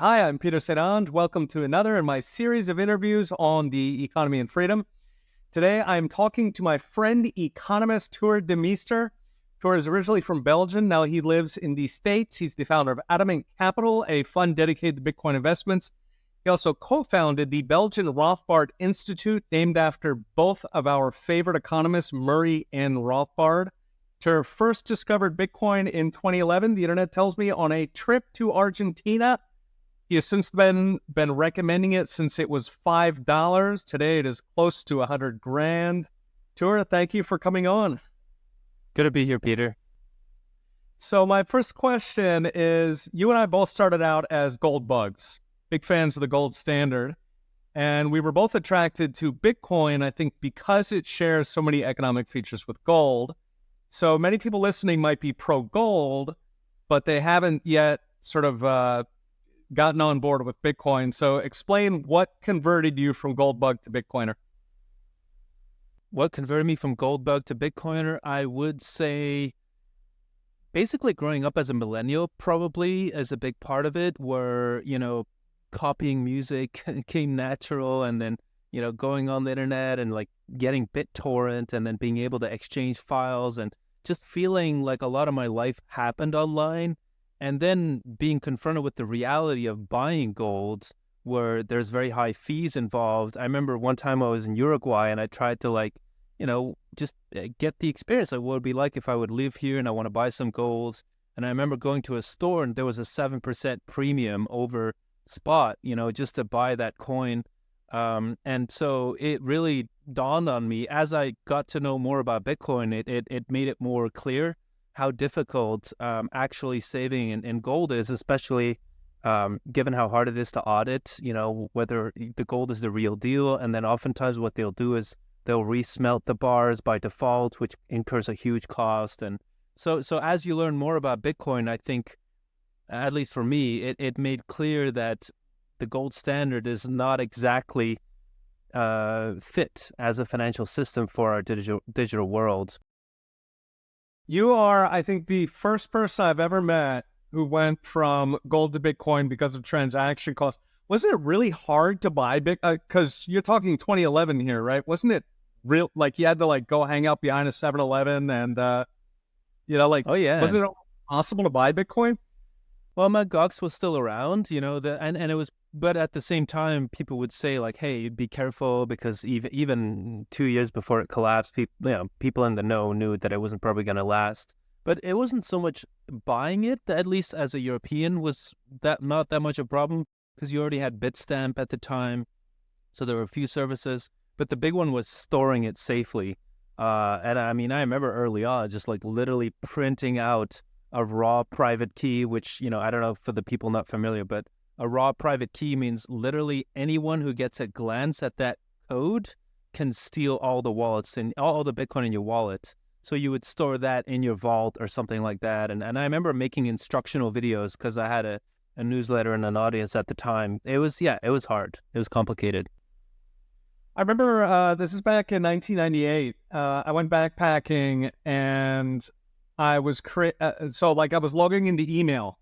Hi, I'm Peter Sedand. Welcome to another in my series of interviews on the economy and freedom. Today, I'm talking to my friend, economist Tuur Demeester. Tuur is originally from Belgium. Now he lives in the States. He's the founder of Adamant Capital, a fund dedicated to Bitcoin investments. He also co-founded the Belgian Rothbard Institute, named after both of our favorite economists, Murray and Rothbard. Tuur first discovered Bitcoin in 2011, the internet tells me, on a trip to Argentina. He has since been recommending it since it was $5. Today it is close to 100 grand. Tuur, thank you for coming on. Good to be here, Peter. So my first question is, you and I both started out as gold bugs, big fans of the gold standard, and we were both attracted to Bitcoin, I think, because it shares so many economic features with gold. So many people listening might be pro-gold, but they haven't yet sort of gotten on board with Bitcoin. So explain what converted you from gold bug to Bitcoiner. What converted me from gold bug to Bitcoiner? I would say basically growing up as a millennial probably is a big part of it, where, copying music came natural, and then, going on the internet and like getting BitTorrent and then being able to exchange files and just feeling like a lot of my life happened online. And then being confronted with the reality of buying gold, where there's very high fees involved. I remember one time I was in Uruguay and I tried to just get the experience. Like, what would it be like if I would live here and I want to buy some gold? And I remember going to a store and there was a 7% premium over spot, just to buy that coin. And so it really dawned on me as I got to know more about Bitcoin. It made it more clear how difficult actually saving in gold is, especially given how hard it is to audit, whether the gold is the real deal. And then oftentimes what they'll do is they'll resmelt the bars by default, which incurs a huge cost. And so as you learn more about Bitcoin, I think, at least for me, it made clear that the gold standard is not exactly fit as a financial system for our digital world. You are, I think, the first person I've ever met who went from gold to Bitcoin because of transaction costs. Wasn't it really hard to buy Bitcoin? Because you're talking 2011 here, right? Wasn't it real? Like you had to go hang out behind a 7-Eleven and, Oh, yeah. wasn't it possible to buy Bitcoin? Well, Mt. Gox was still around, and it was, but at the same time, people would say like, "Hey, be careful," because even 2 years before it collapsed, people in the know knew that it wasn't probably going to last. But it wasn't so much buying it, at least as a European, was that not that much a problem, because you already had Bitstamp at the time, so there were a few services. But the big one was storing it safely. And I mean, I remember early on just like literally printing out a raw private key, which, I don't know for the people not familiar, but a raw private key means literally anyone who gets a glance at that code can steal all the wallets and all the Bitcoin in your wallet. So you would store that in your vault or something like that. And I remember making instructional videos because I had a newsletter and an audience at the time. It was hard. It was complicated. I remember this is back in 1998. I went backpacking and I was I was logging into email,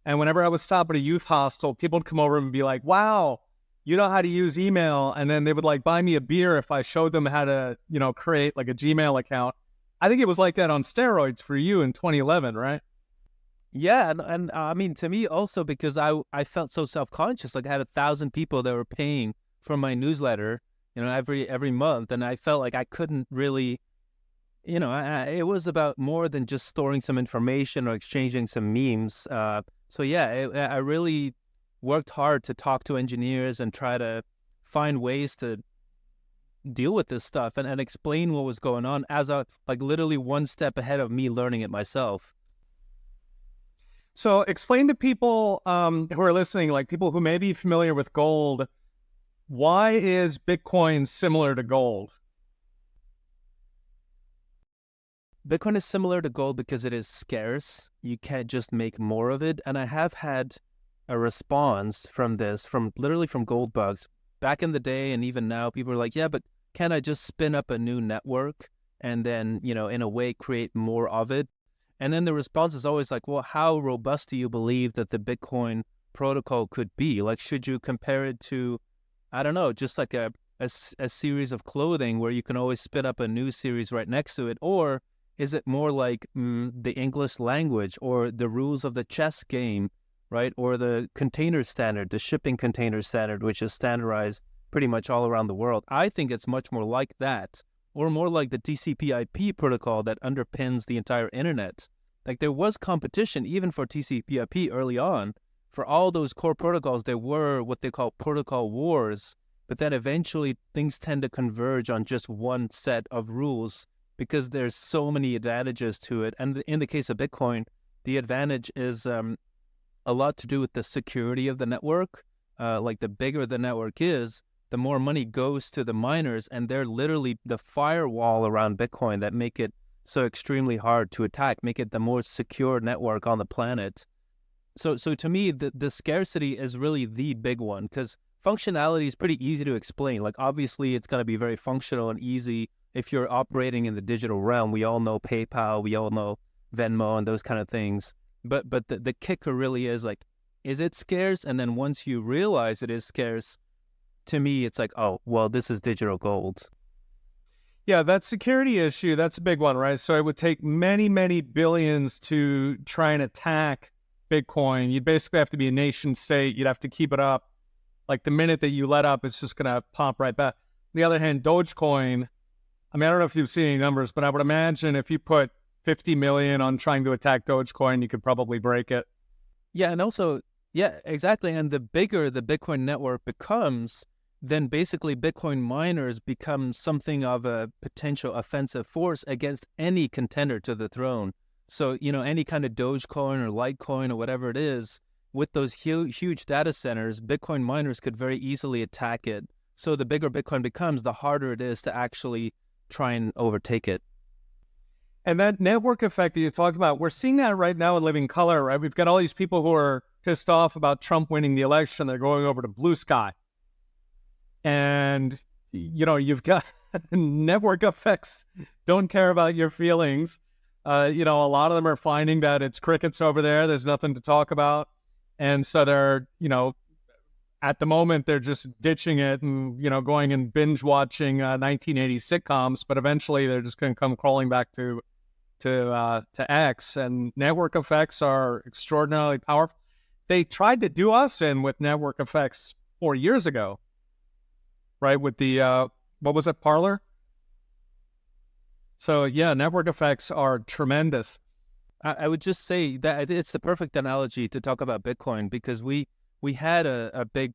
and whenever I would stop at a youth hostel, people would come over and be like, "Wow, you know how to use email," and then they would buy me a beer if I showed them how to create like a Gmail account. I think it was like that on steroids for you in 2011, right? Yeah, and I mean, to me also, because I felt so self-conscious. Like I had 1,000 people that were paying for my newsletter, every month, and I felt like I couldn't really. It was about more than just storing some information or exchanging some memes. I really worked hard to talk to engineers and try to find ways to deal with this stuff and explain what was going on as literally one step ahead of me learning it myself. So explain to people who are listening, like people who may be familiar with gold, why is Bitcoin similar to gold? Bitcoin is similar to gold because it is scarce. You can't just make more of it. And I have had a response from literally from gold bugs. Back in the day and even now, people are like, yeah, but can I just spin up a new network and then, in a way create more of it? And then the response is always like, well, how robust do you believe that the Bitcoin protocol could be. Like, should you compare it to, I don't know, just like a series of clothing where you can always spin up a new series right next to it? Or is it more like the English language or the rules of the chess game, right? Or the container standard, the shipping container standard, which is standardized pretty much all around the world. I think it's much more like that, or more like the TCP/IP protocol that underpins the entire internet. Like, there was competition even for TCP/IP early on. For all those core protocols, there were what they call protocol wars, but then eventually things tend to converge on just one set of rules because there's so many advantages to it. And in the case of Bitcoin, the advantage is a lot to do with the security of the network. Like, the bigger the network is, the more money goes to the miners, and they're literally the firewall around Bitcoin that make it so extremely hard to attack, make it the most secure network on the planet. So to me, the scarcity is really the big one, because functionality is pretty easy to explain. Like, obviously, it's going to be very functional and easy if you're operating in the digital realm. We all know PayPal, we all know Venmo and those kind of things. But the kicker really is, like, is it scarce? And then once you realize it is scarce, to me, it's like, oh, well, this is digital gold. Yeah, that security issue, that's a big one, right? So it would take many, many billions to try and attack Bitcoin. You'd basically have to be a nation state. You'd have to keep it up. Like, the minute that you let up, it's just going to pop right back. On the other hand, Dogecoin, I mean, I don't know if you've seen any numbers, but I would imagine if you put 50 million on trying to attack Dogecoin, you could probably break it. Yeah, and also, yeah, exactly. And the bigger the Bitcoin network becomes, then basically Bitcoin miners become something of a potential offensive force against any contender to the throne. So, any kind of Dogecoin or Litecoin or whatever it is, with those huge data centers, Bitcoin miners could very easily attack it. So the bigger Bitcoin becomes, the harder it is to actually try and overtake it. And that network effect that you talked about, we're seeing that right now in living color, right? We've got all these people who are pissed off about Trump winning the election. They're going over to Blue Sky. And, you've got network effects, don't care about your feelings. A lot of them are finding that it's crickets over there. There's nothing to talk about. And so they're, at the moment, they're just ditching it and, going and binge watching 1980s sitcoms. But eventually they're just going to come crawling back to X. And network effects are extraordinarily powerful. They tried to do us in with network effects 4 years ago. Right, with the, what was it, Parler? So, yeah, network effects are tremendous. I would just say that it's the perfect analogy to talk about Bitcoin, because we had a big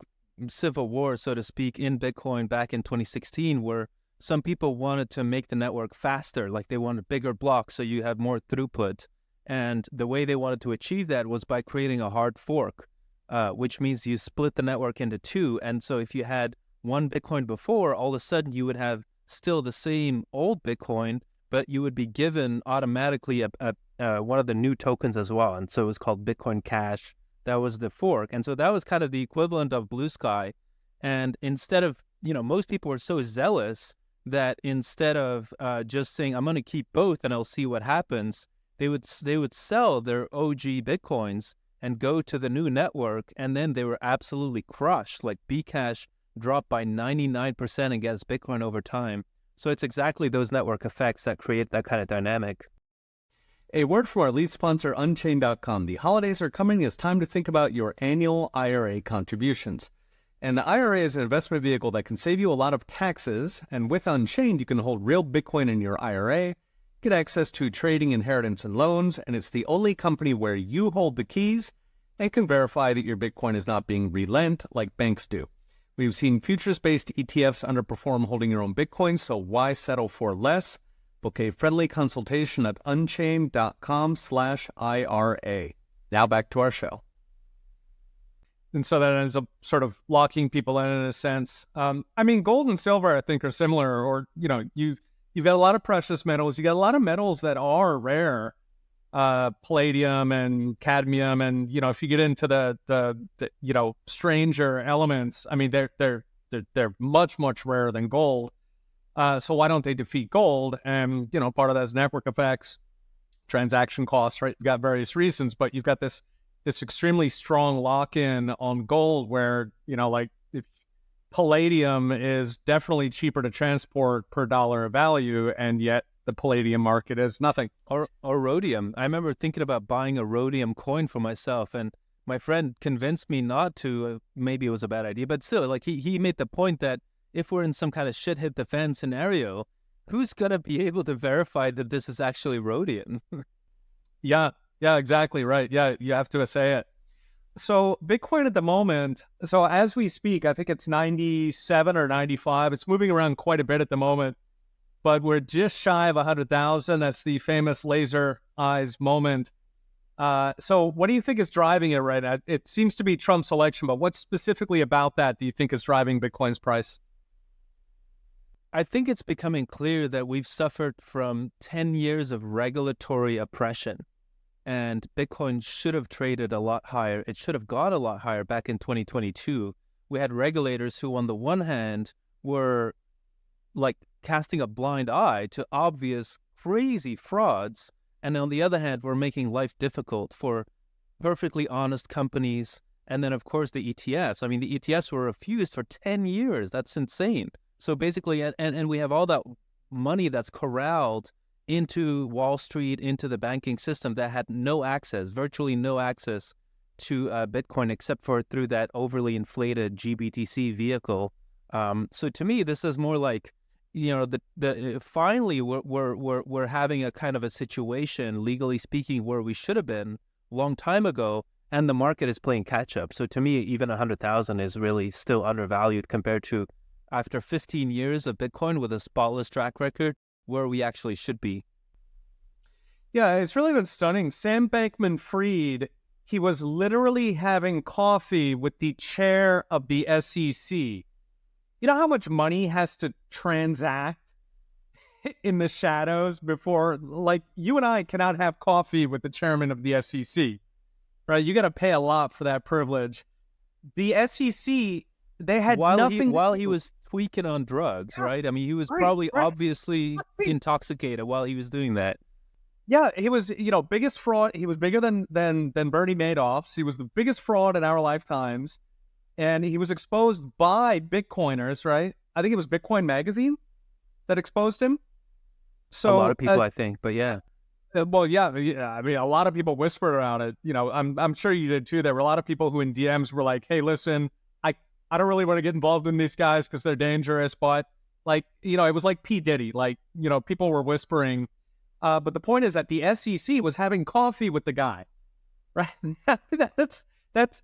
civil war, so to speak, in Bitcoin back in 2016, where some people wanted to make the network faster, like they wanted bigger blocks so you have more throughput. And the way they wanted to achieve that was by creating a hard fork, which means you split the network into two. And so if you had one Bitcoin before, all of a sudden you would have still the same old Bitcoin, but you would be given automatically one of the new tokens as well. And so it was called Bitcoin Cash. That was the fork. And so that was kind of the equivalent of Blue Sky. And instead of, most people were so zealous that instead of just saying, I'm going to keep both and I'll see what happens, they would sell their OG Bitcoins and go to the new network. And then they were absolutely crushed. Like, Bcash dropped by 99% against Bitcoin over time. So it's exactly those network effects that create that kind of dynamic. A word from our lead sponsor, Unchained.com. The holidays are coming. It's time to think about your annual IRA contributions. And the IRA is an investment vehicle that can save you a lot of taxes. And with Unchained, you can hold real Bitcoin in your IRA, get access to trading, inheritance, and loans. And it's the only company where you hold the keys and can verify that your Bitcoin is not being relent like banks do. We've seen futures-based ETFs underperform holding your own Bitcoin, so why settle for less? Book a friendly consultation at unchained.com/IRA. Now back to our show. And so that ends up sort of locking people in a sense. Gold and silver, I think, are similar. Or, you've got a lot of precious metals. You got a lot of metals that are rare. Palladium and cadmium, and if you get into the stranger elements, they're much rarer than gold. So why don't they defeat gold? And part of that is network effects, transaction costs, right? You've got various reasons, but you've got this this extremely strong lock-in on gold where, like if palladium is definitely cheaper to transport per dollar of value, and yet the palladium market is nothing. Or rhodium. I remember thinking about buying a rhodium coin for myself, and my friend convinced me not to. Maybe it was a bad idea, but still, like he made the point that if we're in some kind of shit hit the fan scenario, who's gonna be able to verify that this is actually rhodium? Yeah, exactly right. Yeah, you have to say it. So Bitcoin at the moment, so as we speak, I think it's 97 or 95. It's moving around quite a bit at the moment, but we're just shy of 100,000. That's the famous laser eyes moment. So what do you think is driving it right now? It seems to be Trump's election, but what specifically about that do you think is driving Bitcoin's price? I think it's becoming clear that we've suffered from 10 years of regulatory oppression, and Bitcoin should have traded a lot higher. It should have gone a lot higher back in 2022. We had regulators who, on the one hand, were like casting a blind eye to obvious crazy frauds, and on the other hand, were making life difficult for perfectly honest companies. And then, of course, the ETFs. I mean, the ETFs were refused for 10 years. That's insane. So basically, and we have all that money that's corralled into Wall Street, into the banking system that had no access, virtually no access to Bitcoin, except for through that overly inflated GBTC vehicle. So to me, this is more like, finally we're having a kind of a situation, legally speaking, where we should have been a long time ago, and the market is playing catch up. So to me, even 100,000 is really still undervalued compared to after 15 years of Bitcoin with a spotless track record, where we actually should be. Yeah, it's really been stunning. Sam Bankman-Fried, he was literally having coffee with the chair of the SEC. You know how much money has to transact in the shadows before, like, you and I cannot have coffee with the chairman of the SEC, right? You got to pay a lot for that privilege. The SEC, they had nothing. While he was tweaking on drugs, yeah, right? I mean, he was probably obviously intoxicated while he was doing that. Yeah, he was, biggest fraud. He was bigger than Bernie Madoff's. He was the biggest fraud in our lifetimes. And he was exposed by Bitcoiners, right? I think it was Bitcoin Magazine that exposed him. So a lot of people, I think, but yeah. Well, yeah. I mean, a lot of people whispered around it. I'm sure you did too. There were a lot of people who in DMs were like, "Hey, listen, I don't really want to get involved in these guys because they're dangerous." But it was like P. Diddy. Like, people were whispering. But the point is that the SEC was having coffee with the guy, right? that's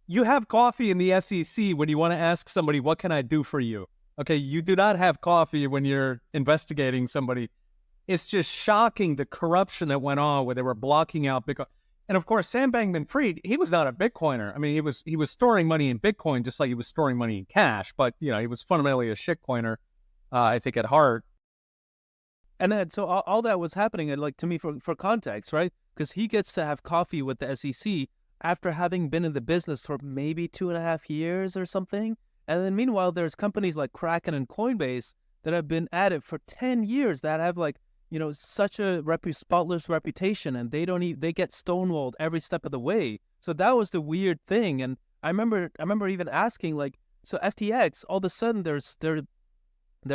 you have coffee in the SEC when you want to ask somebody, what can I do for you? Okay, you do not have coffee when you're investigating somebody. It's just shocking the corruption that went on where they were blocking out Bitcoin. And of course, Sam Bankman-Fried, he was not a Bitcoiner. I mean, he was storing money in Bitcoin just like he was storing money in cash. But, he was fundamentally a shitcoiner, I think, at heart. And then, so all that was happening, and like, to me, for context, right? Because he gets to have coffee with the SEC after having been in the business for maybe 2.5 years or something. And then meanwhile, there's companies like Kraken and Coinbase that have been at it for 10 years that have such a spotless reputation, and they get stonewalled every step of the way. So that was the weird thing. And I remember even asking, like, so FTX, all of a sudden they're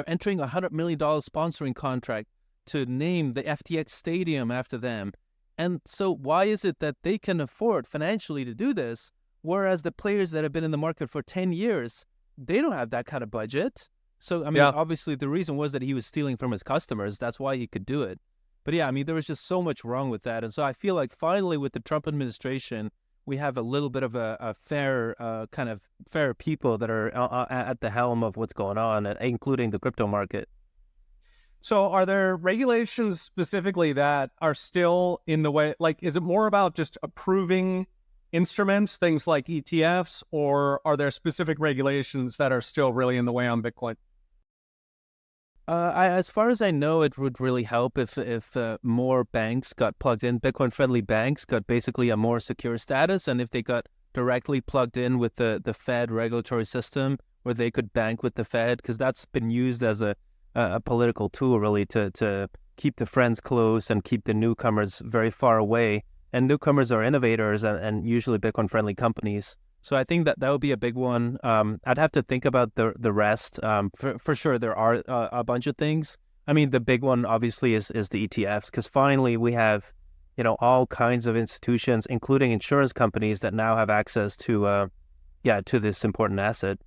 entering a $100 million sponsoring contract to name the FTX stadium after them. And so why is it that they can afford financially to do this, whereas the players that have been in the market for 10 years, they don't have that kind of budget? So, I mean, Obviously the reason was that he was stealing from his customers. That's why he could do it. But yeah, I mean, there was just so much wrong with that. And so I feel like finally with the Trump administration, we have a little bit of a fair people that are at the helm of what's going on, including the crypto market. So are there regulations specifically that are still in the way? Like, is it more about just approving instruments, things like ETFs, or are there specific regulations that are still really in the way on Bitcoin? As far as I know, it would really help if more banks got plugged in. Bitcoin-friendly banks got basically a more secure status, and if they got directly plugged in with the Fed regulatory system, where they could bank with the Fed, because that's been used as a political tool, really, to keep the friends close and keep the newcomers very far away. and newcomers are innovators and usually Bitcoin-friendly companies. So I think that would be a big one. I'd have to think about the rest. For sure, there are a bunch of things. I mean, the big one obviously is the ETFs, because finally we have, all kinds of institutions, including insurance companies, that now have access to this important asset.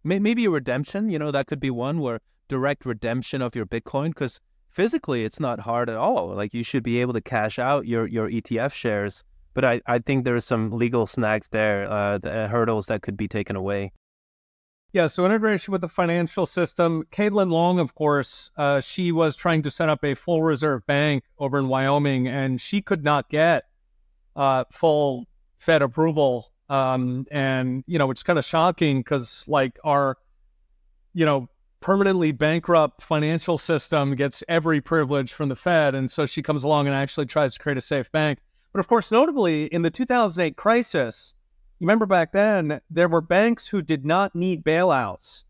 Maybe a redemption, that could be one, where direct redemption of your Bitcoin, because physically it's not hard at all. Like, you should be able to cash out your ETF shares. But I think there's some legal snags there, the hurdles that could be taken away. Yeah, so integration with the financial system. Caitlin Long, of course, she was trying to set up a full reserve bank over in Wyoming, and she could not get full Fed approval. And, it's kind of shocking because, like, our, permanently bankrupt financial system gets every privilege from the Fed. And so she comes along and actually tries to create a safe bank. But of course, notably, in the 2008 crisis, you remember back then, there were banks who did not need bailouts,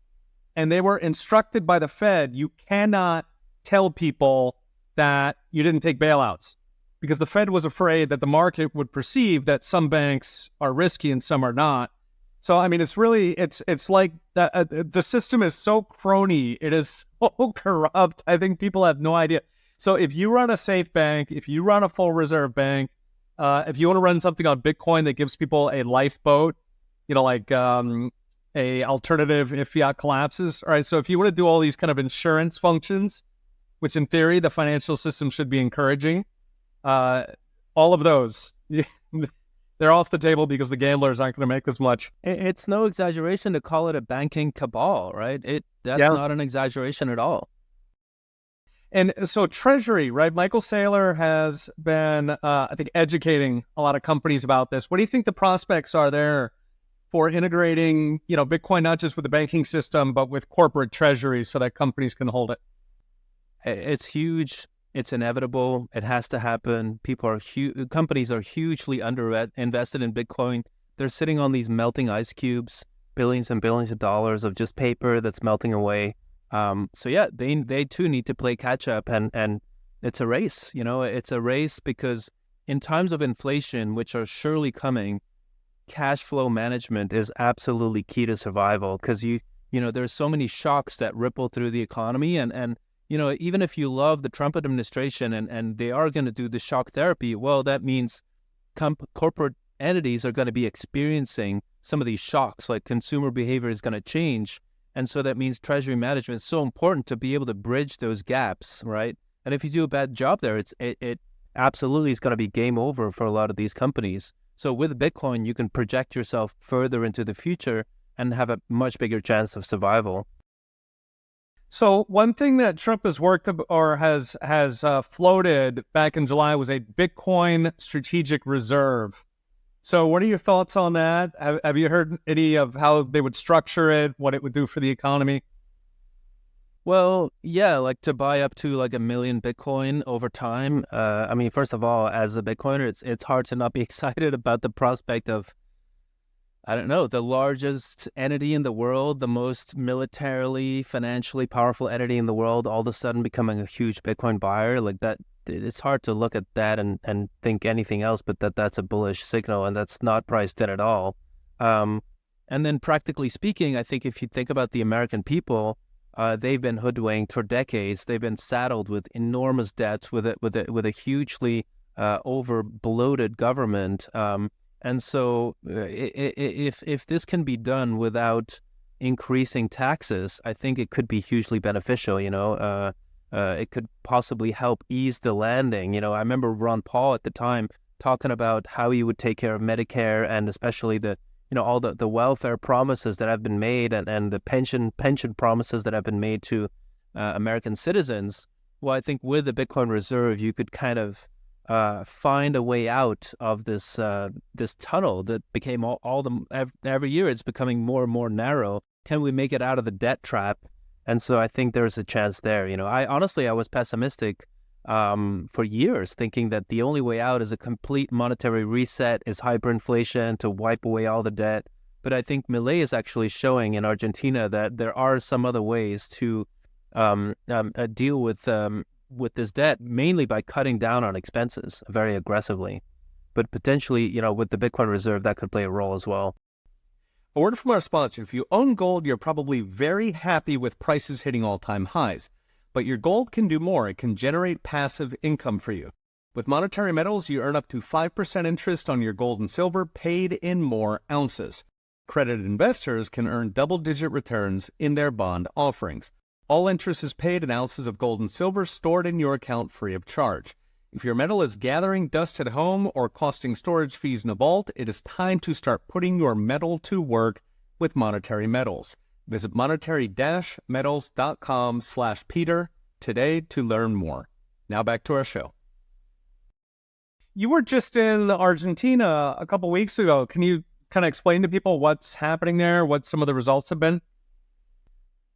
and they were instructed by the Fed, you cannot tell people that you didn't take bailouts, because the Fed was afraid that the market would perceive that some banks are risky and some are not. So, I mean, it's like that. The system is so crony. It is so corrupt. I think people have no idea. So if you run a safe bank, if you run a full reserve bank, if you want to run something on Bitcoin that gives people a lifeboat, like a alternative if fiat collapses. All right. So if you want to do all these kind of insurance functions, which in theory the financial system should be encouraging, all of those, they're off the table because the gamblers aren't going to make as much. It's no exaggeration to call it a banking cabal, right? That's not an exaggeration at all. And so Treasury, right? Michael Saylor has been, I think, educating a lot of companies about this. What do you think the prospects are there for integrating, Bitcoin, not just with the banking system, but with corporate treasuries so that companies can hold it? It's huge. It's inevitable. It has to happen. Companies are hugely invested in Bitcoin. They're sitting on these melting ice cubes, billions and billions of dollars of just paper that's melting away. So yeah, they too need to play catch up, and it's a race. It's a race because in times of inflation, which are surely coming, cash flow management is absolutely key to survival, because there's so many shocks that ripple through the economy, and even if you love the Trump administration and they are going to do the shock therapy, well, that means corporate entities are going to be experiencing some of these shocks, like consumer behavior is going to change. And so that means treasury management is so important to be able to bridge those gaps, right? And if you do a bad job there, it absolutely is going to be game over for a lot of these companies. So with Bitcoin, you can project yourself further into the future and have a much bigger chance of survival. So one thing that Trump has worked or has floated back in July was a Bitcoin strategic reserve. So what are your thoughts on that? Have you heard any of how they would structure it, what it would do for the economy? Well, yeah, like to buy up to like 1 million Bitcoin over time. I mean, first of all, as a Bitcoiner, it's hard to not be excited about the prospect of, I don't know, the largest entity in the world, the most militarily, financially powerful entity in the world, all of a sudden becoming a huge Bitcoin buyer. Like that, it's hard to look at that and think anything else but that's a bullish signal, and that's not priced in at all. And then practically speaking, I think if you think about the American people, they've been hoodwinked for decades. They've been saddled with enormous debts, with a hugely over bloated government. And so if this can be done without increasing taxes, I think it could be hugely beneficial. It could possibly help ease the landing. I remember Ron Paul at the time talking about how he would take care of Medicare, and especially all the welfare promises that have been made, and the pension promises that have been made to American citizens. Well, I think with the Bitcoin reserve, you could kind of find a way out of this tunnel that became every year it's becoming more and more narrow. Can we make it out of the debt trap? And so I think there's a chance there. I was pessimistic for years, thinking that the only way out is a complete monetary reset, is hyperinflation to wipe away all the debt. But I think Milei is actually showing in Argentina that there are some other ways to deal with with this debt mainly by cutting down on expenses very aggressively. But potentially, with the Bitcoin reserve, that could play a role as well. A word from our sponsor. If you own gold, you're probably very happy with prices hitting all-time highs. But your gold can do more. It can generate passive income for you. With monetary metals, you earn up to 5% interest on your gold and silver paid in more ounces. Accredited investors can earn double-digit returns in their bond offerings. All interest is paid in ounces of gold and silver stored in your account free of charge. If your metal is gathering dust at home or costing storage fees in a vault, it is time to start putting your metal to work with Monetary Metals. Visit monetary-metals.com/Peter today to learn more. Now back to our show. You were just in Argentina a couple weeks ago. Can you kind of explain to people what's happening there, what some of the results have been?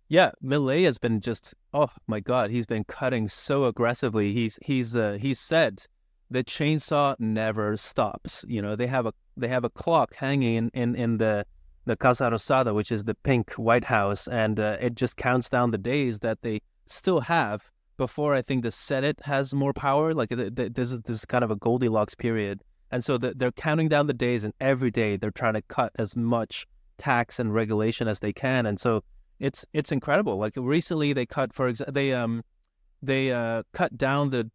Yeah, Milei has been just, oh my God, he's been cutting so aggressively. He's said the chainsaw never stops. They have a clock hanging in the Casa Rosada, which is the pink White House, and it just counts down the days that they still have before I think the Senate has more power. Like this is kind of a Goldilocks period, and so they're counting down the days, and every day they're trying to cut as much tax and regulation as they can, and so. It's incredible. Like recently, they cut, for example, they cut down the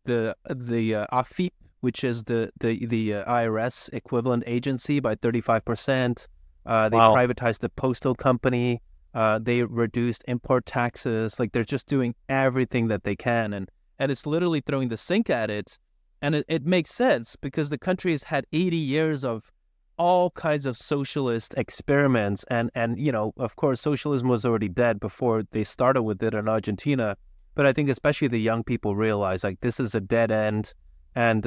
AFIP, which is the IRS equivalent agency, by 35%. They privatized the postal company. They reduced import taxes. Like they're just doing everything that they can, and it's literally throwing the sink at it. And it makes sense because the country has had 80 years of all kinds of socialist experiments, and of course socialism was already dead before they started with it in Argentina, but I think especially the young people realize like this is a dead end, and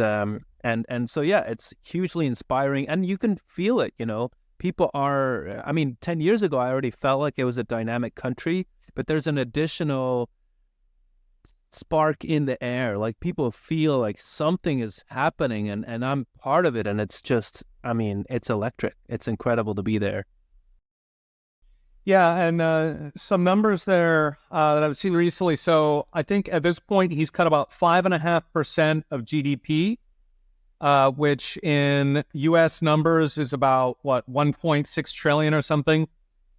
so yeah, it's hugely inspiring, and you can feel it. People are, 10 years ago I already felt like it was a dynamic country, but there's an additional spark in the air. Like people feel like something is happening, and I'm part of it, and it's just, it's electric. It's incredible to be there. Yeah, and some numbers there that I've seen recently. So I think at this point he's cut about 5.5% of GDP, which in U.S. numbers is about 1.6 trillion or something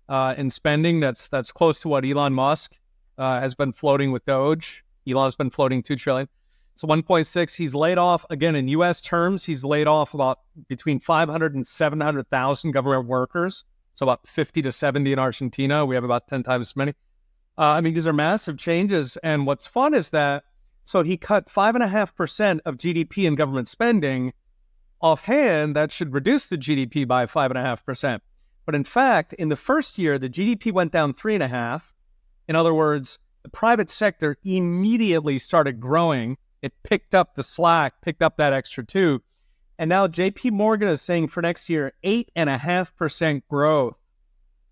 in spending. That's close to what Elon Musk has been floating with Doge. Elon's been floating 2 trillion. So 1.6, he's laid off, again, in U.S. terms, he's laid off about between 500 and 700,000 government workers. So about 50 to 70 in Argentina. We have about 10 times as many. These are massive changes. And what's fun is that, so he cut 5.5% of GDP in government spending. Offhand, that should reduce the GDP by 5.5%. But in fact, in the first year, the GDP went down 3.5%. In other words, the private sector immediately started growing. It picked up the slack, picked up that extra 2. And now JP Morgan is saying for next year, 8.5% growth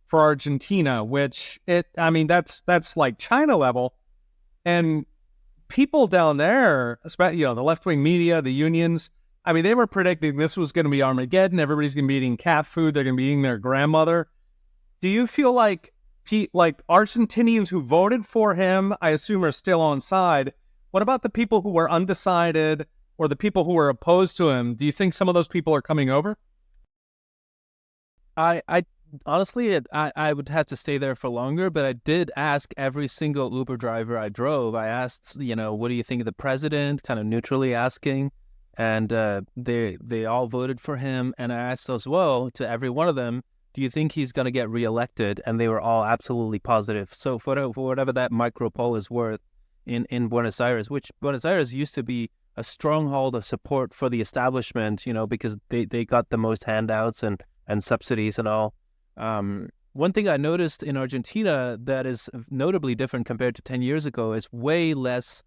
for Argentina, which that's like China level. And people down there, especially, the left-wing media, the unions, they were predicting this was going to be Armageddon. Everybody's going to be eating cat food. They're going to be eating their grandmother. Do you feel like Argentinians who voted for him, I assume, are still on side? What about the people who were undecided or the people who were opposed to him? Do you think some of those people are coming over? I honestly, I would have to stay there for longer, but I did ask every single Uber driver I drove. I asked, what do you think of the president? Kind of neutrally asking, and they all voted for him. And I asked as well to every one of them, do you think he's going to get reelected? And they were all absolutely positive. So for whatever that micro poll is worth in Buenos Aires, which Buenos Aires used to be a stronghold of support for the establishment, because they got the most handouts and subsidies and all. One thing I noticed in Argentina that is notably different compared to 10 years ago is way less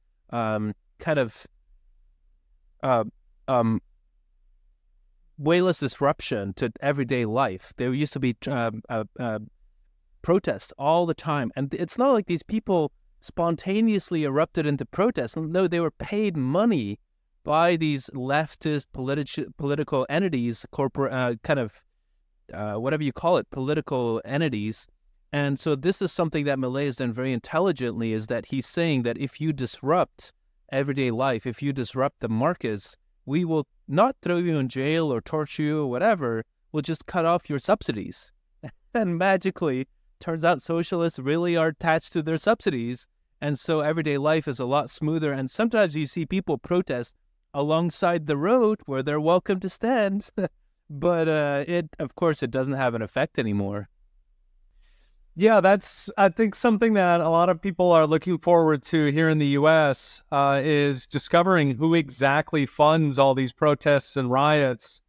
way less disruption to everyday life. There used to be protests all the time. And it's not like these people spontaneously erupted into protests. No, they were paid money by these leftist political entities, corporate whatever you call it, political entities. And so this is something that Milei has done very intelligently, is that he's saying that if you disrupt everyday life, if you disrupt the markets, we will not throw you in jail or torture you or whatever. We'll just cut off your subsidies. And magically, turns out socialists really are attached to their subsidies. And so everyday life is a lot smoother. And sometimes you see people protest alongside the road where they're welcome to stand. But of course, it doesn't have an effect anymore. Yeah, that's, I think, something that a lot of people are looking forward to here in the U.S. Is discovering who exactly funds all these protests and riots.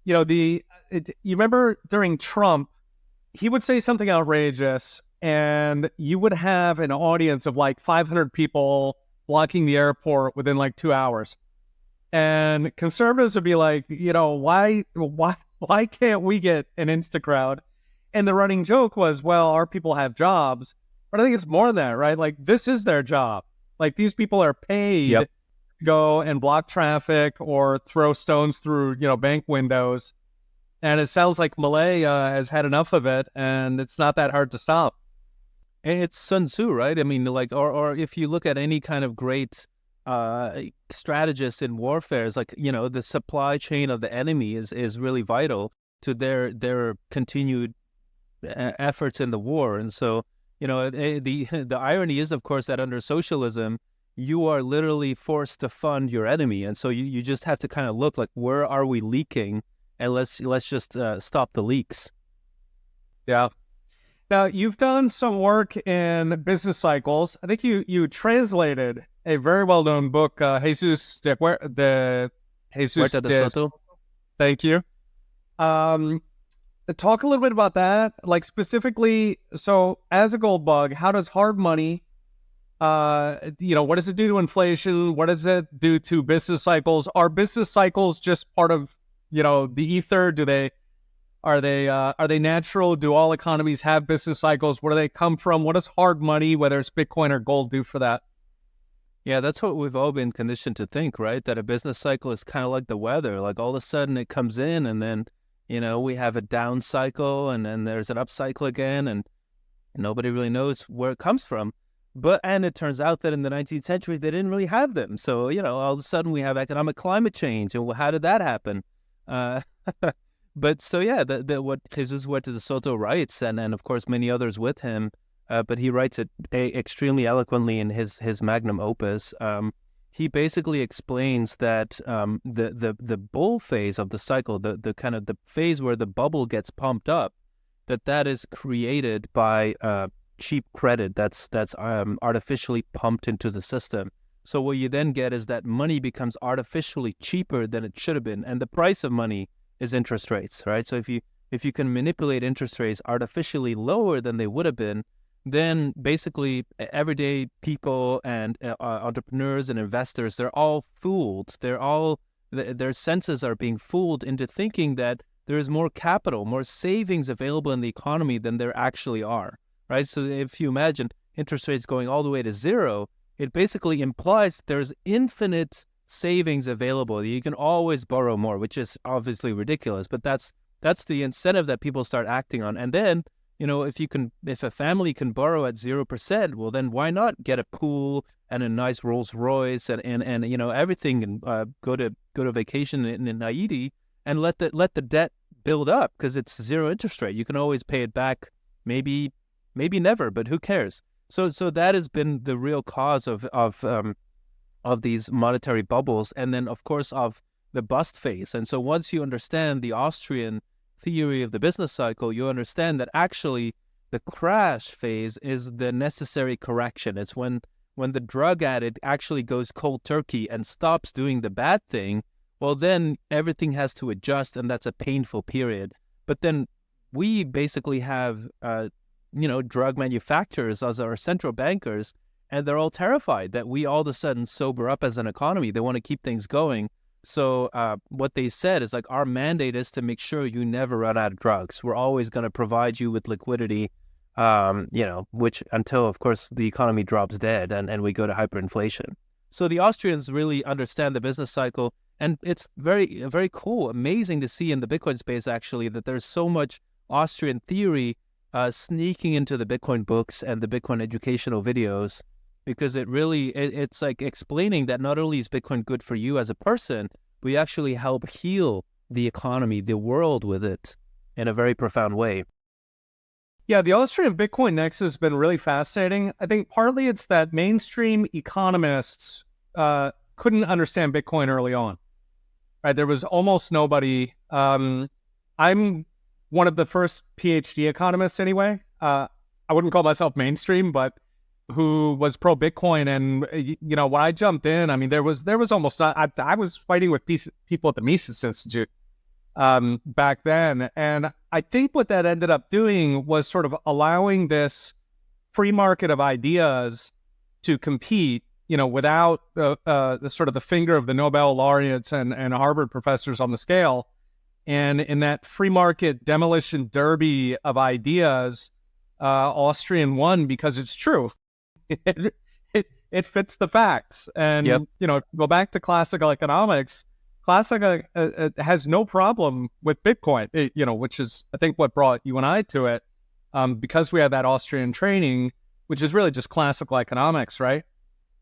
You know, you remember during Trump, he would say something outrageous, and you would have an audience of like 500 people blocking the airport within like 2 hours. And conservatives would be like, why can't we get an insta crowd? And the running joke was, well, our people have jobs. But I think it's more than that, right? Like, this is their job. Like, these people are paid to go and block traffic or throw stones through, bank windows. And it sounds like Malay has had enough of it, and it's not that hard to stop. And it's Sun Tzu, right? I mean, like, or if you look at any kind of great strategist in warfare, it's like, the supply chain of the enemy is really vital to their continued efforts in the war. And so, the irony is, of course, that under socialism, you are literally forced to fund your enemy. And so you just have to kind of look like, where are we leaking? And let's just stop the leaks. Yeah. Now, you've done some work in business cycles. I think you translated a very well-known book, Jesus de Soto. Thank you. Talk a little bit about that, like specifically. So, as a gold bug, how does hard money, what does it do to inflation? What does it do to business cycles? Are business cycles just part of, the ether? Are they natural? Do all economies have business cycles? Where do they come from? What does hard money, whether it's Bitcoin or gold, do for that? Yeah, that's what we've all been conditioned to think, right? That a business cycle is kind of like the weather. Like, all of a sudden it comes in, and then we have a down cycle, and then there's an up cycle again, and nobody really knows where it comes from. And it turns out that in the 19th century, they didn't really have them. So, all of a sudden we have economic climate change. And how did that happen? But so, yeah, what Jesus de Soto writes, and of course many others with him, but he writes it extremely eloquently in his magnum opus. He basically explains that the bull phase of the cycle, the kind of the phase where the bubble gets pumped up, that is created by cheap credit that's artificially pumped into the system. So what you then get is that money becomes artificially cheaper than it should have been, and the price of money is interest rates, right? So if you can manipulate interest rates artificially lower than they would have been, then basically everyday people and entrepreneurs and investors, they're all fooled. Their senses are being fooled into thinking that there is more capital, more savings available in the economy than there actually are, right? So if you imagine interest rates going all the way to zero, it basically implies that there's infinite savings available. You can always borrow more, which is obviously ridiculous, but that's the incentive that people start acting on. And then, if a family can borrow at 0%, well, then why not get a pool and a nice Rolls Royce and everything, and go to vacation in Haiti, and let the debt build up, because it's zero interest rate. You can always pay it back, maybe never, but who cares? So that has been the real cause of these monetary bubbles, and then of course of the bust phase. And so once you understand the Austrian theory of the business cycle, you understand that actually the crash phase is the necessary correction. It's when the drug addict actually goes cold turkey and stops doing the bad thing. Well, then everything has to adjust, and that's a painful period. But then we basically have drug manufacturers as our central bankers, and they're all terrified that we all of a sudden sober up as an economy. They want to keep things going. So what they said is, like, our mandate is to make sure you never run out of drugs. We're always going to provide you with liquidity, which until, of course, the economy drops dead and we go to hyperinflation. So the Austrians really understand the business cycle, and it's very, very cool, amazing to see in the Bitcoin space, actually, that there's so much Austrian theory sneaking into the Bitcoin books and the Bitcoin educational videos. because it's like explaining that not only is Bitcoin good for you as a person, but you actually help heal the economy, the world with it in a very profound way. Yeah, the Austrian Bitcoin nexus has been really fascinating. I think partly it's that mainstream economists couldn't understand Bitcoin early on. Right, there was almost nobody. I'm one of the first Ph.D. economists, anyway. I wouldn't call myself mainstream, but who was pro Bitcoin. And when I jumped in, I mean, there was almost I was fighting with people at the Mises Institute back then, and I think what that ended up doing was sort of allowing this free market of ideas to compete, without the sort of the finger of the Nobel laureates and Harvard professors on the scale. And in that free market demolition derby of ideas, Austrian won because it's true. It fits the facts. And, Yep. Go back to classical economics. Classical has no problem with Bitcoin, which is, I think, what brought you and I to it, because we had that Austrian training, which is really just classical economics, right?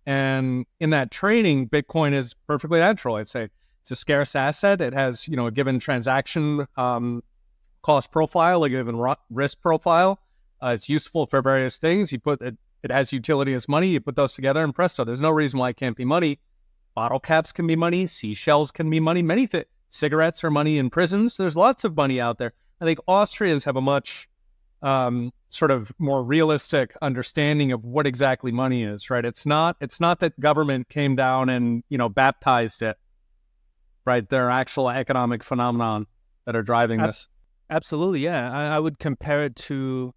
And in that training, Bitcoin is perfectly natural. It's a scarce asset. It has, a given transaction cost profile, a given risk profile. It's useful for various things. It has utility as money. You put those together, and presto, there's no reason why it can't be money. Bottle caps can be money. Seashells can be money. Many things. Cigarettes are money in prisons. There's lots of money out there. I think Austrians have a much sort of more realistic understanding of what exactly money is, right? It's not that government came down and, baptized it, right? There are actual economic phenomenon that are driving this. Absolutely, yeah. I would compare it to,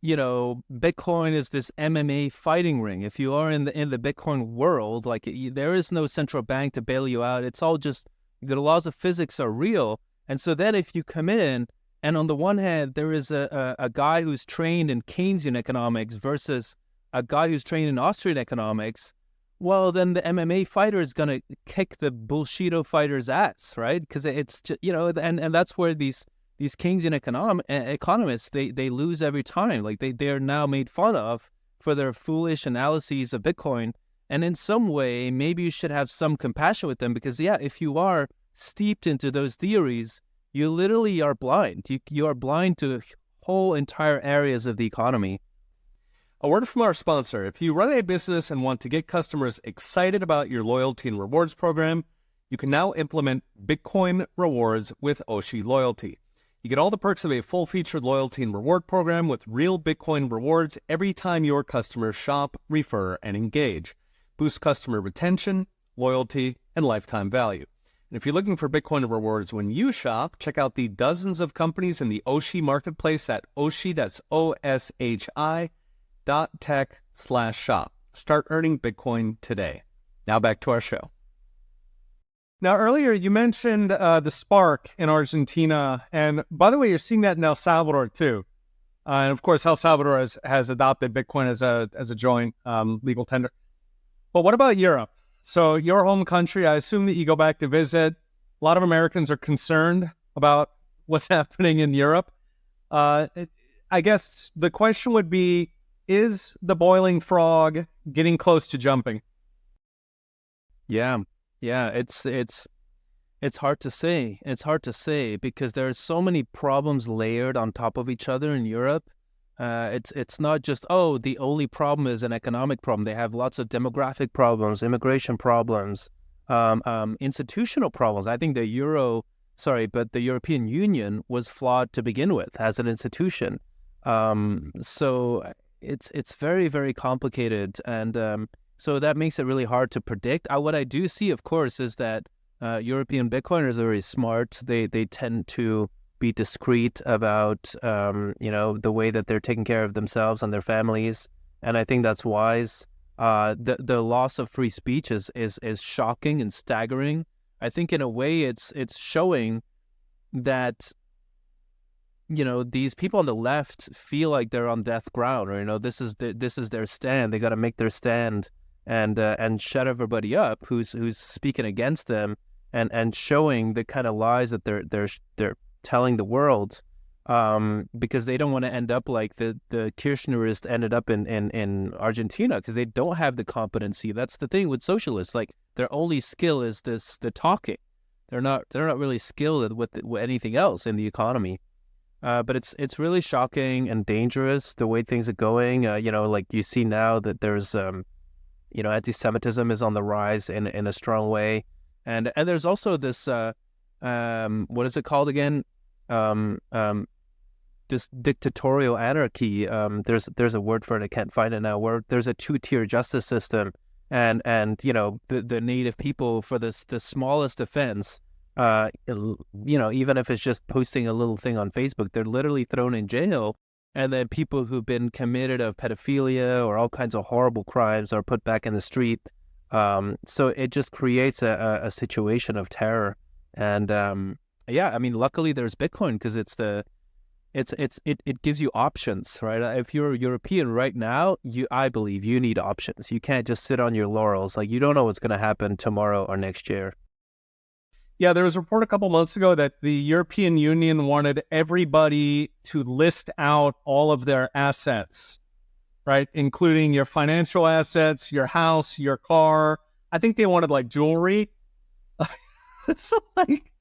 Bitcoin is this MMA fighting ring. If you are in the Bitcoin world, like there is no central bank to bail you out. It's all just the laws of physics are real. And so then if you come in, and on the one hand, there is a guy who's trained in Keynesian economics versus a guy who's trained in Austrian economics, well, then the MMA fighter is going to kick the bullshito fighter's ass, right? Because it's just, and that's where these Keynesian economists, they lose every time. Like they are now made fun of for their foolish analyses of Bitcoin. And in some way, maybe you should have some compassion with them because, yeah, if you are steeped into those theories, you literally are blind. You are blind to whole entire areas of the economy. A word from our sponsor. If you run a business and want to get customers excited about your loyalty and rewards program, you can now implement Bitcoin rewards with Oshi Loyalty. You get all the perks of a full-featured loyalty and reward program with real Bitcoin rewards every time your customers shop, refer, and engage. Boost customer retention, loyalty, and lifetime value. And if you're looking for Bitcoin rewards when you shop, check out the dozens of companies in the Oshi marketplace at Oshi, that's OSHI.tech/shop. Start earning Bitcoin today. Now back to our show. Now, earlier you mentioned the spark in Argentina. And by the way, you're seeing that in El Salvador too. And of course, El Salvador has adopted Bitcoin as a joint legal tender. But what about Europe? So your home country, I assume that you go back to visit. A lot of Americans are concerned about what's happening in Europe. I guess the question would be, is the boiling frog getting close to jumping? Yeah, it's hard to say. It's hard to say because there are so many problems layered on top of each other in Europe. It's not just, the only problem is an economic problem. They have lots of demographic problems, immigration problems, institutional problems. I think the European Union was flawed to begin with as an institution. So it's very, very complicated. And so that makes it really hard to predict. What I do see, of course, is that European Bitcoiners are very smart. They tend to be discreet about, the way that they're taking care of themselves and their families. And I think that's wise. The loss of free speech is shocking and staggering. I think in a way it's showing that, these people on the left feel like they're on death ground, or, this is their stand. They got to make their stand and shut everybody up who's speaking against them and showing the kind of lies that they're telling the world. because they don't want to end up like the Kirchnerists ended up in Argentina, because they don't have the competency. That's the thing with socialists. Like, their only skill is the talking. They're not really skilled with anything else in the economy. But it's really shocking and dangerous the way things are going. Like you see now that there's anti-Semitism is on the rise in a strong way, and there's also this what is it called again? This dictatorial anarchy. There's a word for it. I can't find it now. Where there's a two-tier justice system, and the native people, for the smallest offense, even if it's just posting a little thing on Facebook, they're literally thrown in jail. And then people who've been committed of pedophilia or all kinds of horrible crimes are put back in the street. So it just creates a situation of terror. And luckily there's Bitcoin, because it gives you options, right? If you're a European right now, I believe you need options. You can't just sit on your laurels. Like, you don't know what's going to happen tomorrow or next year. Yeah, there was a report a couple months ago that the European Union wanted everybody to list out all of their assets, right? Including your financial assets, your house, your car. I think they wanted like jewelry. So like,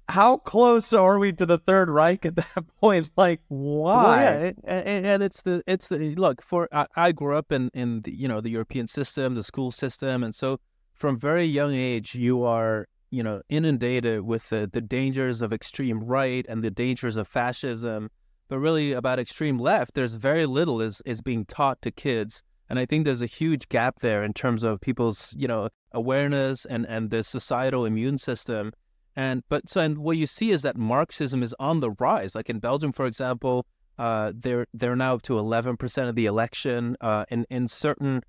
how close are we to the Third Reich at that point? Like, why? Well, yeah, and it's the look. I grew up in the the European system, the school system, and so from very young age you are inundated with the dangers of extreme right and the dangers of fascism. But really, about extreme left, there's very little is being taught to kids, and I think there's a huge gap there in terms of people's awareness and the societal immune system. And what you see is that Marxism is on the rise. Like in Belgium, for example, they're now up to 11% of the election. In certain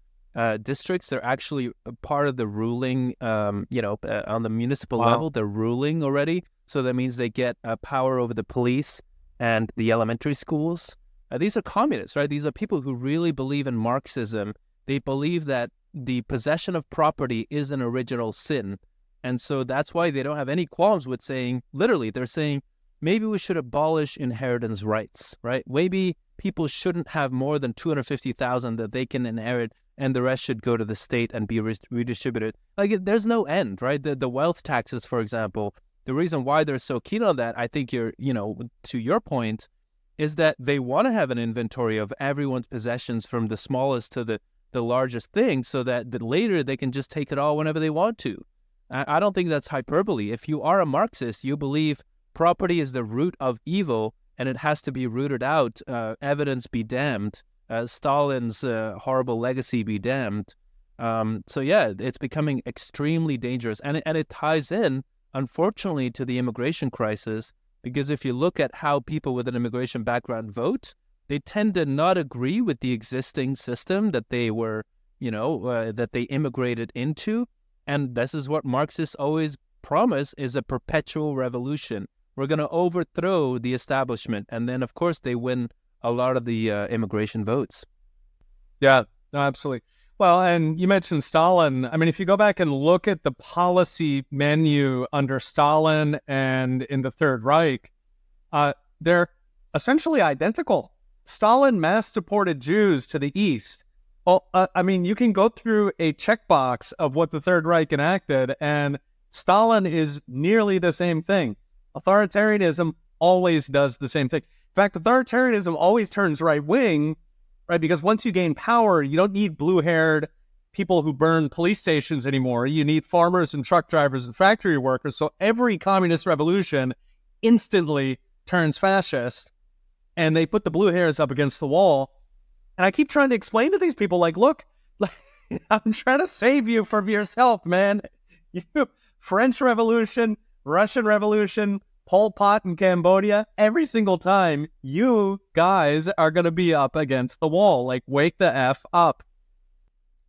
districts, they're actually a part of the ruling. On the municipal level, they're ruling already. So that means they get power over the police and the elementary schools. These are communists, right? These are people who really believe in Marxism. They believe that the possession of property is an original sin. And so that's why they don't have any qualms with saying, literally, they're saying, maybe we should abolish inheritance rights, right? Maybe people shouldn't have more than 250,000 that they can inherit, and the rest should go to the state and be redistributed. Like, there's no end, right? The wealth taxes, for example, the reason why they're so keen on that, I think to your point, is that they want to have an inventory of everyone's possessions from the smallest to the largest thing, so that later they can just take it all whenever they want to. I don't think that's hyperbole. If you are a Marxist, you believe property is the root of evil and it has to be rooted out. Evidence be damned. Stalin's horrible legacy be damned. So yeah, it's becoming extremely dangerous. And it ties in, unfortunately, to the immigration crisis, because if you look at how people with an immigration background vote, they tend to not agree with the existing system that they were, that they immigrated into. And this is what Marxists always promise, is a perpetual revolution. We're going to overthrow the establishment. And then, of course, they win a lot of the immigration votes. Yeah, absolutely. Well, and you mentioned Stalin. I mean, if you go back and look at the policy menu under Stalin and in the Third Reich, they're essentially identical. Stalin mass deported Jews to the East. Well, I mean, you can go through a checkbox of what the Third Reich enacted, and Stalin is nearly the same thing. Authoritarianism always does the same thing. In fact, authoritarianism always turns right-wing, right? Because once you gain power, you don't need blue-haired people who burn police stations anymore. You need farmers and truck drivers and factory workers. So every communist revolution instantly turns fascist, and they put the blue hairs up against the wall. And I keep trying to explain to these people, like, look, I'm trying to save you from yourself, man. French Revolution, Russian Revolution, Pol Pot in Cambodia, every single time, you guys are going to be up against the wall. Like, wake the F up.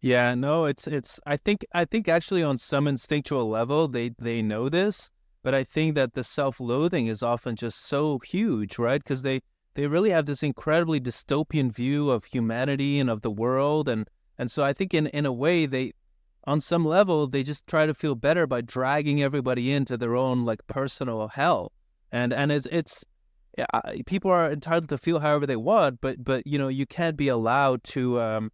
Yeah, no, it's. I think actually on some instinctual level, they know this, but I think that the self-loathing is often just so huge, right? Because they really have this incredibly dystopian view of humanity and of the world. And so I think in a way, they, on some level, they just try to feel better by dragging everybody into their own like personal hell. And it's people are entitled to feel however they want, but you can't be allowed to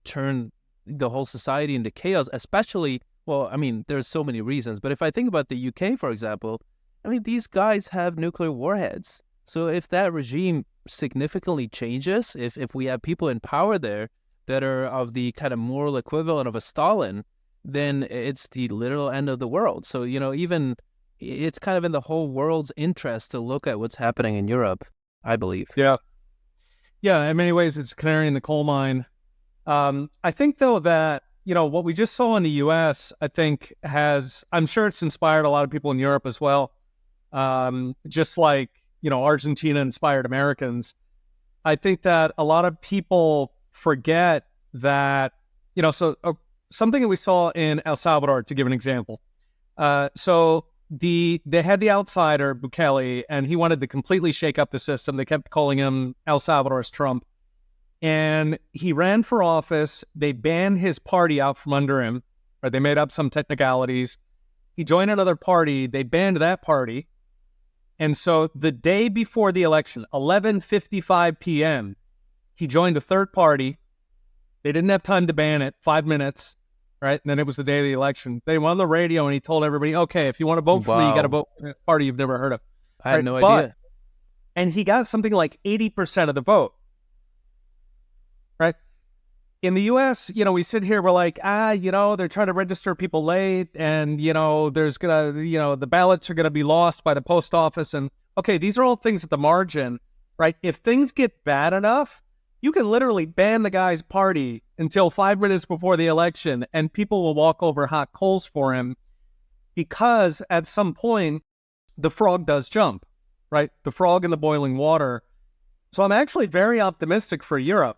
turn the whole society into chaos, especially, well, I mean, there's so many reasons, but if I think about the UK, for example, I mean, these guys have nuclear warheads. So if that regime significantly changes, if we have people in power there that are of the kind of moral equivalent of a Stalin, then it's the literal end of the world. So, even it's kind of in the whole world's interest to look at what's happening in Europe, I believe. Yeah. Yeah, in many ways, it's a canary in the coal mine. I think, though, that, what we just saw in the U.S., I think I'm sure it's inspired a lot of people in Europe as well. Just like, Argentina inspired Americans. I think that a lot of people forget that, something that we saw in El Salvador, to give an example. So they had the outsider, Bukele, and he wanted to completely shake up the system. They kept calling him El Salvador's Trump. And he ran for office. They banned his party out from under him, or they made up some technicalities. He joined another party. They banned that party. And so the day before the election, 11:55 p.m., he joined a third party. They didn't have time to ban it, 5 minutes, right? And then it was the day of the election. They went on the radio and he told everybody, okay, if you want to vote for me, you got to vote for this party you've never heard of. I had no idea. And he got something like 80% of the vote, right? In the U.S., we sit here, we're like, they're trying to register people late, and, there's going to, the ballots are going to be lost by the post office. And, okay, these are all things at the margin, right? If things get bad enough, you can literally ban the guy's party until 5 minutes before the election, and people will walk over hot coals for him, because at some point, the frog does jump, right? The frog in the boiling water. So I'm actually very optimistic for Europe,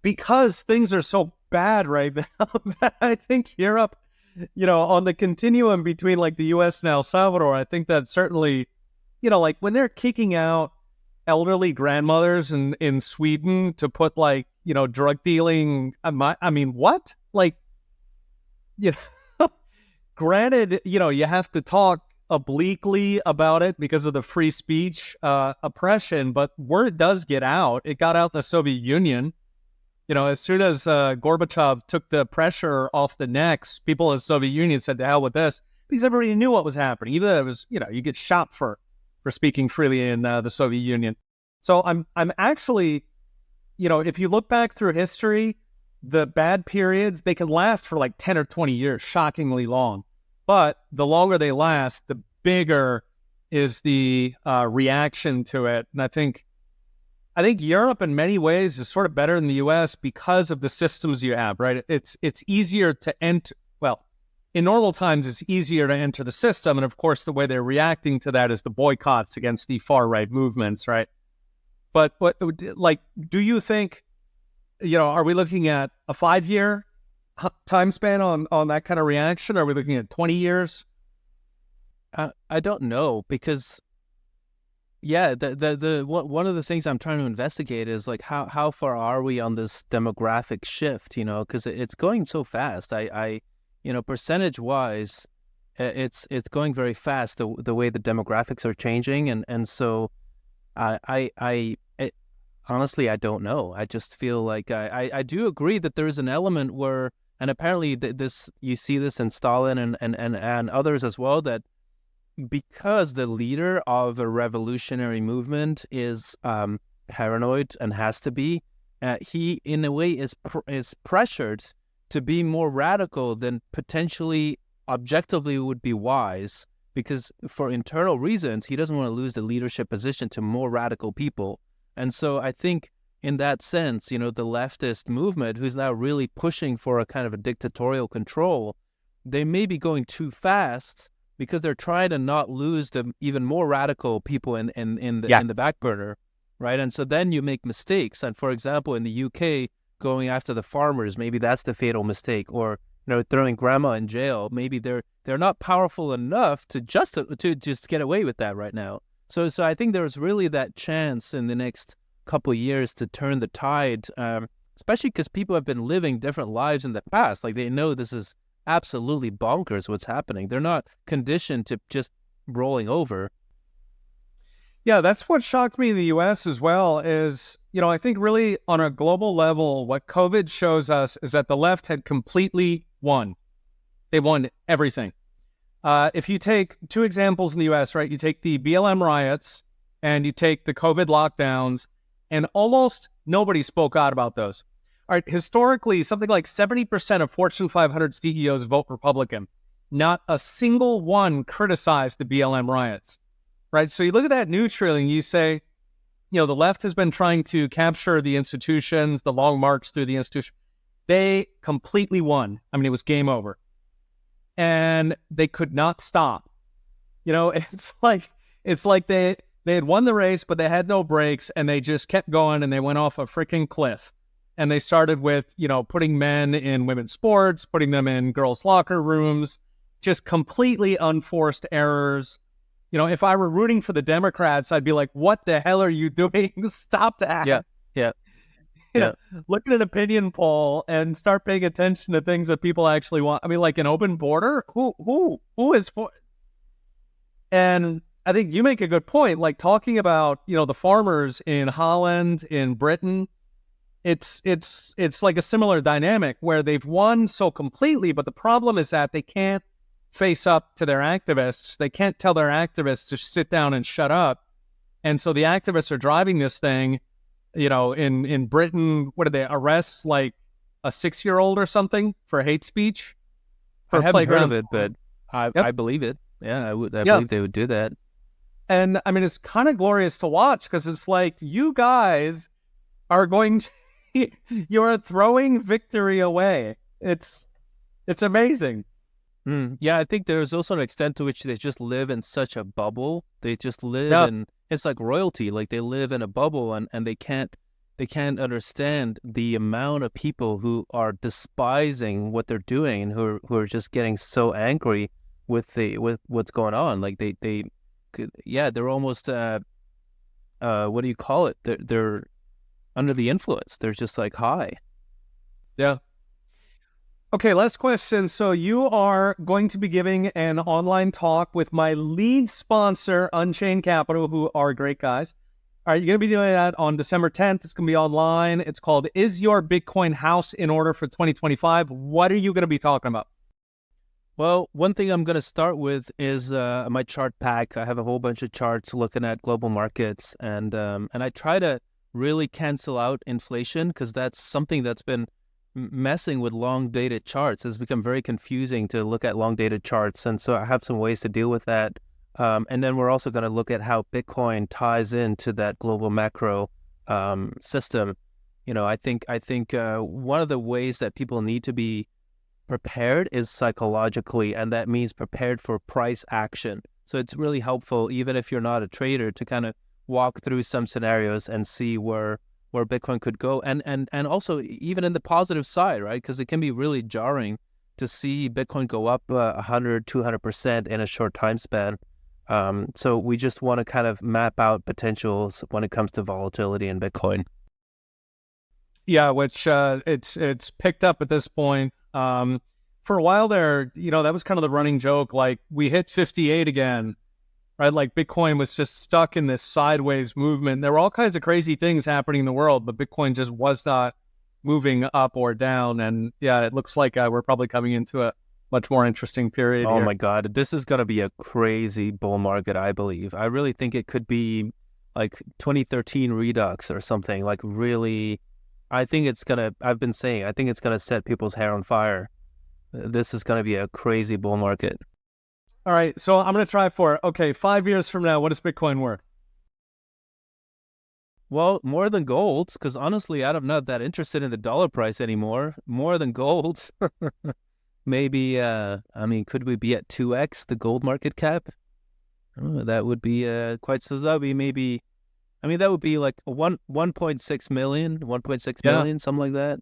because things are so bad right now that I think Europe, on the continuum between like the U.S. and El Salvador, I think that certainly, like when they're kicking out elderly grandmothers in Sweden to put like, drug dealing, I mean, what? Like, granted, you have to talk obliquely about it because of the free speech oppression, but word does get out. It got out in the Soviet Union. As soon as Gorbachev took the pressure off the necks, people in the Soviet Union said, to hell with this, because everybody knew what was happening. Even though it was, you get shot for speaking freely in the Soviet Union. So I'm actually, if you look back through history, the bad periods, they can last for like 10 or 20 years, shockingly long. But the longer they last, the bigger is the reaction to it. And I think Europe in many ways is sort of better than the U.S. because of the systems you have, right? It's easier to enter. Well, in normal times, it's easier to enter the system. And of course, the way they're reacting to that is the boycotts against the far-right movements, right? But do you think, are we looking at a 5-year time span on that kind of reaction? Are we looking at 20 years? I don't know, because yeah, one of the things I'm trying to investigate is like how far are we on this demographic shift? Because it's going so fast. I percentage wise, it's going very fast. The way the demographics are changing, and so honestly, I don't know. I just feel like I do agree that there is an element where, and apparently this, you see this in Stalin and others as well, that because the leader of a revolutionary movement is paranoid and has to be, he in a way is pressured to be more radical than potentially objectively would be wise, because for internal reasons he doesn't want to lose the leadership position to more radical people. And so I think in that sense, the leftist movement, who's now really pushing for a kind of a dictatorial control, they may be going too fast, because they're trying to not lose the even more radical people in the back burner, right? And so then you make mistakes. And for example, in the UK, going after the farmers, maybe that's the fatal mistake. Or throwing grandma in jail, maybe they're not powerful enough to just get away with that right now. So I think there's really that chance in the next couple of years to turn the tide, especially because people have been living different lives in the past. Like, they know this is absolutely bonkers what's happening. They're not conditioned to just rolling over. Yeah, that's what shocked me in the US as well is, I think really on a global level, what COVID shows us is that the left had completely won. They won everything. If you take two examples in the US, right, you take the BLM riots and you take the COVID lockdowns, and almost nobody spoke out about those. All right, historically, something like 70% of Fortune 500 CEOs vote Republican. Not a single one criticized the BLM riots, right? So you look at that neutrally and you say, the left has been trying to capture the institutions, the long march through the institution. They completely won. I mean, it was game over. And they could not stop. It's like they had won the race, but they had no brakes, and they just kept going, and they went off a freaking cliff. And they started with, putting men in women's sports, putting them in girls' locker rooms, just completely unforced errors. If I were rooting for the Democrats, I'd be like, what the hell are you doing? Stop that. Yeah. Look at an opinion poll and start paying attention to things that people actually want. I mean, like an open border? Who is for? And I think you make a good point, like talking about, the farmers in Holland, in Britain. It's like a similar dynamic where they've won so completely, but the problem is that they can't face up to their activists. They can't tell their activists to sit down and shut up. And so the activists are driving this thing. In Britain, what did they arrest, like a 6-year-old or something for hate speech? I haven't heard of it, but I believe it. Yeah, I believe they would do that. And I mean, it's kind of glorious to watch because it's like you guys are going to, you're throwing victory away. It's amazing. Yeah, I think there's also an extent to which they just live in such a bubble. They just live in, it's like royalty. Like they live in a bubble and they can't understand the amount of people who are despising what they're doing and who are just getting so angry with what's going on. Like they're almost what do you call it? They're under the influence. They're just like high. Yeah. Okay, last question. So you are going to be giving an online talk with my lead sponsor, Unchained Capital, who are great guys. All right, you're going to be doing that on December 10th. It's going to be online. It's called Is Your Bitcoin House in Order for 2025? What are you going to be talking about? Well, one thing I'm going to start with is my chart pack. I have a whole bunch of charts looking at global markets, and I try to really cancel out inflation because that's something that's been messing with long-dated charts. It's become very confusing to look at long-dated charts, and so I have some ways to deal with that. And then we're also going to look at how Bitcoin ties into that global macro system. I think one of the ways that people need to be prepared is psychologically, and that means prepared for price action. So it's really helpful, even if you're not a trader, to kind of walk through some scenarios and see where Bitcoin could go, and also even in the positive side, right? Because it can be really jarring to see Bitcoin go up 100, 200% in a short time span. So we just want to kind of map out potentials when it comes to volatility in Bitcoin. Yeah, which it's picked up at this point. For a while there, that was kind of the running joke. Like we hit 58 again. Right, like Bitcoin was just stuck in this sideways movement. There were all kinds of crazy things happening in the world, but Bitcoin just was not moving up or down. And yeah, it looks like we're probably coming into a much more interesting period. Oh here. My God, this is going to be a crazy bull market, I believe. I really think it could be like 2013 Redux or something. Like really, I think it's going to, I've been saying, I think it's going to set people's hair on fire. This is going to be a crazy bull market. All right, so I'm going to try for it. Okay, 5 years from now, what is Bitcoin worth? Well, more than gold, because honestly, I'm not that interested in the dollar price anymore. More than gold. Maybe, could we be at 2x the gold market cap? Oh, that would be quite, so that would be maybe, that would be like 1.6 million, 1.6 million, something like that.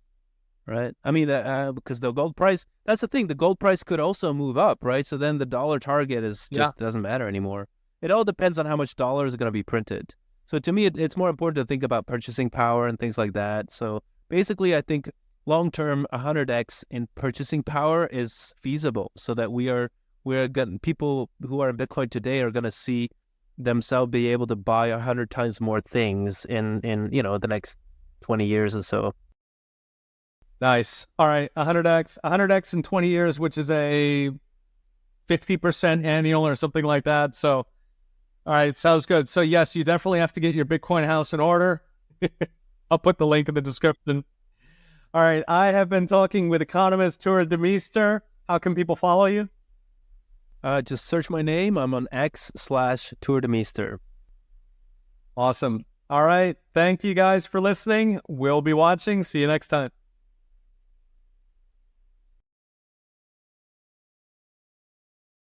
Right. Because the gold price, that's the thing. The gold price could also move up, right? So then the dollar target doesn't matter anymore. It all depends on how much dollars are going to be printed. So to me, it's more important to think about purchasing power and things like that. So basically, I think long-term 100x in purchasing power is feasible so that we're getting people who are in Bitcoin today are going to see themselves be able to buy 100 times more things in the next 20 years or so. Nice. All right, 100x in 20 years, which is a 50% annual or something like that. So, all right, sounds good. So yes, you definitely have to get your Bitcoin house in order. I'll put the link in the description. All right, I have been talking with economist Tuur Demeester. How can people follow you? Just search my name. I'm on X/Tuur Demeester. Awesome. All right. Thank you guys for listening. We'll be watching. See you next time.